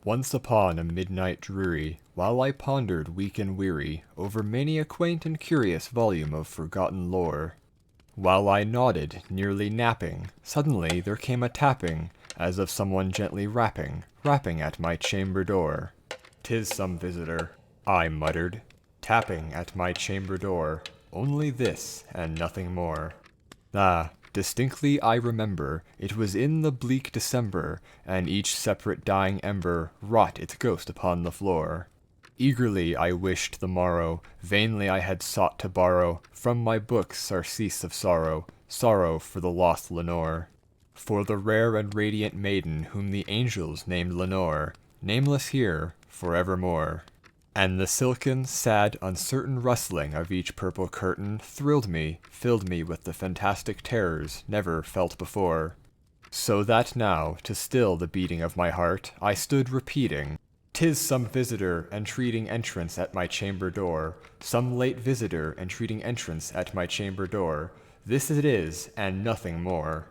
Once upon a midnight dreary, while I pondered weak and weary over many a quaint and curious volume of forgotten lore, while I nodded, nearly napping, suddenly there came a tapping, as of someone gently rapping at my chamber door. "'Tis some visitor," I muttered, "tapping at my chamber door, only this and nothing more." Ah, distinctly I remember, it was in the bleak December, and each separate dying ember wrought its ghost upon the floor. Eagerly I wished the morrow, vainly I had sought to borrow from my books surcease of sorrow, sorrow for the lost Lenore. For the rare and radiant maiden whom the angels named Lenore, nameless here forevermore. And the silken, sad, uncertain rustling of each purple curtain thrilled me, filled me with the fantastic terrors never felt before. So that now, to still the beating of my heart, I stood repeating, "'Tis some visitor entreating entrance at my chamber door, some late visitor entreating entrance at my chamber door. This it is, and nothing more."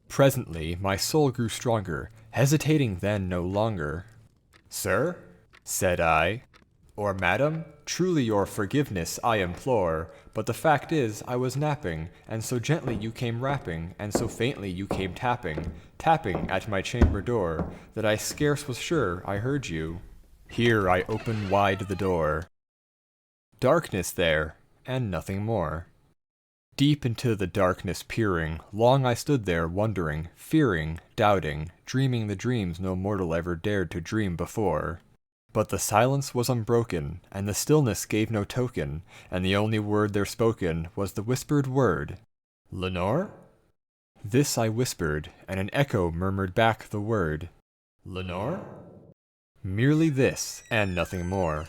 Presently my soul grew stronger, hesitating then no longer. "Sir," said I, "or madam, truly your forgiveness I implore, but the fact is I was napping, and so gently you came rapping, and so faintly you came tapping at my chamber door, that I scarce was sure I heard you." Here I opened wide the door. Darkness there, and nothing more. Deep into the darkness peering, long I stood there wondering, fearing, doubting, dreaming the dreams no mortal ever dared to dream before. But the silence was unbroken, and the stillness gave no token, and the only word there spoken was the whispered word, "Lenore?" This I whispered, and an echo murmured back the word, "Lenore?" Merely this, and nothing more.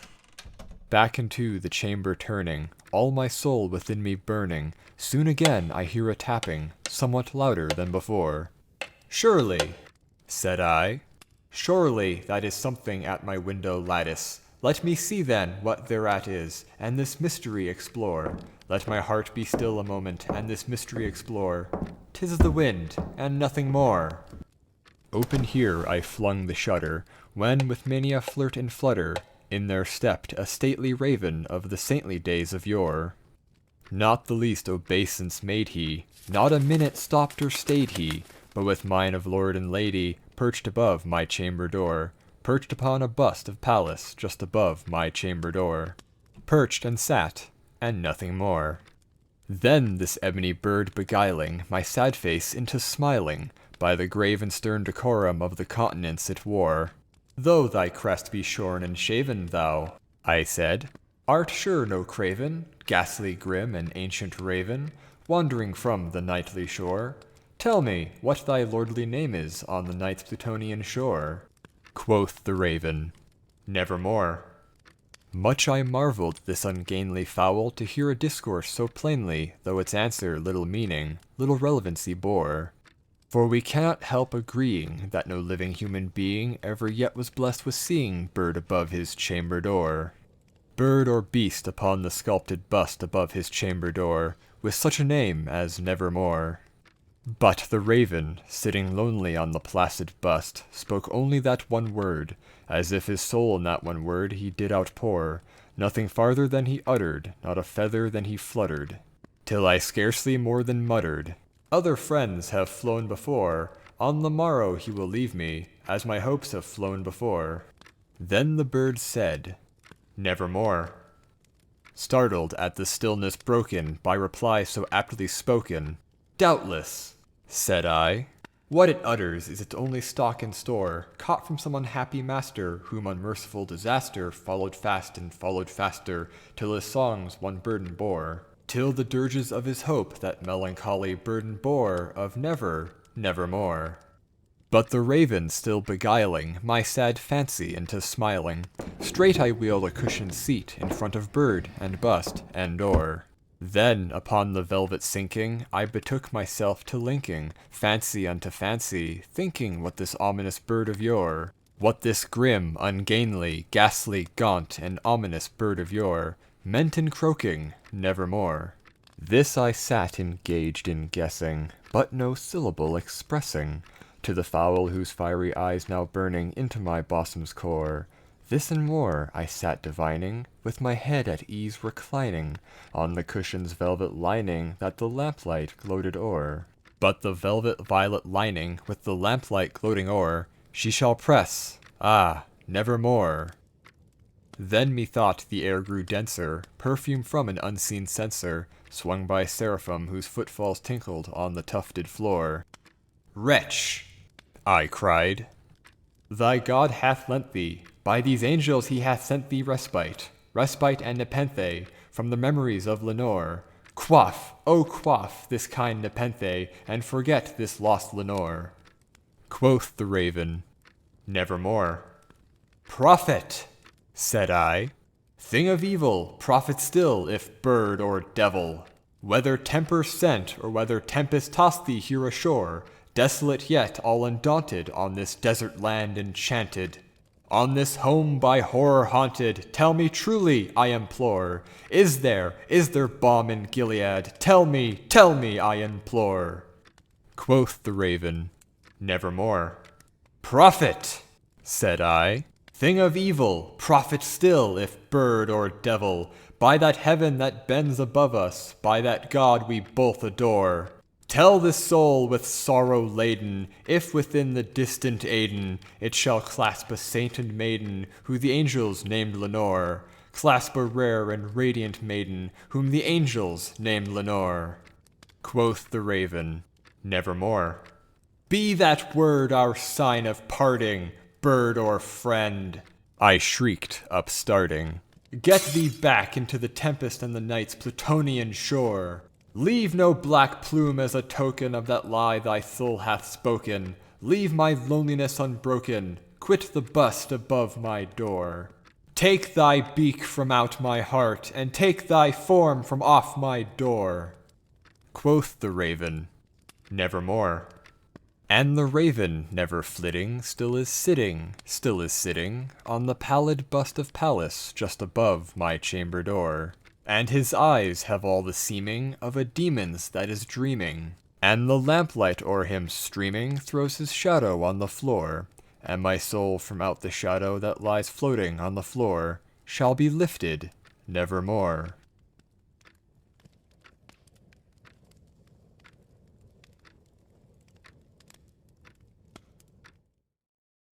Back into the chamber turning, all my soul within me burning, soon again I hear a tapping, somewhat louder than before. "Surely," said I, "surely that is something at my window lattice. Let me see then what thereat is, and this mystery explore. Let my heart be still a moment, and this mystery explore. 'Tis the wind, and nothing more." Open here I flung the shutter, when with many a flirt and flutter, in there stepped a stately raven of the saintly days of yore. Not the least obeisance made he, not a minute stopped or stayed he, but with mine of lord and lady, perched above my chamber door, perched upon a bust of Pallas just above my chamber door. Perched and sat, and nothing more. Then this ebony bird beguiling my sad face into smiling, by the grave and stern decorum of the countenance it wore. "Though thy crest be shorn and shaven, thou," I said, "art sure no craven, ghastly grim and ancient raven, wandering from the nightly shore? Tell me what thy lordly name is on the night's Plutonian shore." Quoth the raven, "Nevermore." Much I marveled this ungainly fowl to hear a discourse so plainly, though its answer little meaning, little relevancy bore. For we cannot help agreeing that no living human being ever yet was blessed with seeing bird above his chamber door. Bird or beast upon the sculpted bust above his chamber door, with such a name as Nevermore. But the raven, sitting lonely on the placid bust, spoke only that one word, as if his soul in that one word he did outpour, nothing farther than he uttered, not a feather than he fluttered, till I scarcely more than muttered, "Other friends have flown before, on the morrow he will leave me, as my hopes have flown before." Then the bird said, "Nevermore." Startled at the stillness broken by reply so aptly spoken, "Doubtless," said I, "what it utters is its only stock and store, caught from some unhappy master, whom unmerciful disaster followed fast and followed faster, till his songs one burden bore, till the dirges of his hope that melancholy burden bore of nevermore." But the raven still beguiling my sad fancy into smiling, straight I wheeled a cushioned seat in front of bird and bust and door. Then upon the velvet sinking, I betook myself to linking fancy unto fancy, thinking what this ominous bird of yore, what this grim, ungainly, ghastly, gaunt, and ominous bird of yore, meant in croaking, "Nevermore." This I sat engaged in guessing, but no syllable expressing, To the fowl whose fiery eyes now burning into my bosom's core, this and more I sat divining, with my head at ease reclining on the cushion's velvet lining that the lamplight gloated o'er. But the velvet violet lining, with the lamplight gloating o'er, she shall press, ah, nevermore. Then methought the air grew denser, perfume from an unseen censer, swung by seraphim whose footfalls tinkled on the tufted floor. Wretch, I cried, thy God hath lent thee, by these angels he hath sent thee respite, respite and nepenthe, from the memories of Lenore. Quaff, oh quaff, this kind nepenthe, and forget this lost Lenore. Quoth the raven, nevermore. Prophet, said I, thing of evil, prophet still, if bird or devil. Whether temper sent, or whether tempest tossed thee here ashore, desolate yet all undaunted, on this desert land enchanted, on this home by horror haunted, tell me truly, I implore, is there balm in Gilead? Tell me, I implore. Quoth the raven, nevermore. Prophet, said I, thing of evil, prophet still, if bird or devil, by that heaven that bends above us, by that God we both adore. Tell this soul with sorrow laden, if within the distant Aidenn it shall clasp a saint and maiden, who the angels named Lenore, clasp a rare and radiant maiden, whom the angels named Lenore. Quoth the raven, nevermore. Be that word our sign of parting, bird or friend, I shrieked, upstarting. Get thee back into the tempest and the night's Plutonian shore. Leave no black plume as a token of that lie thy soul hath spoken. Leave my loneliness unbroken. Quit the bust above my door. Take thy beak from out my heart, and take thy form from off my door. Quoth the raven, nevermore. And the raven, never flitting, still is sitting, on the pallid bust of Pallas just above my chamber door. And his eyes have all the seeming of a demon's that is dreaming, and the lamplight o'er him streaming throws his shadow on the floor, and my soul from out the shadow that lies floating on the floor shall be lifted nevermore.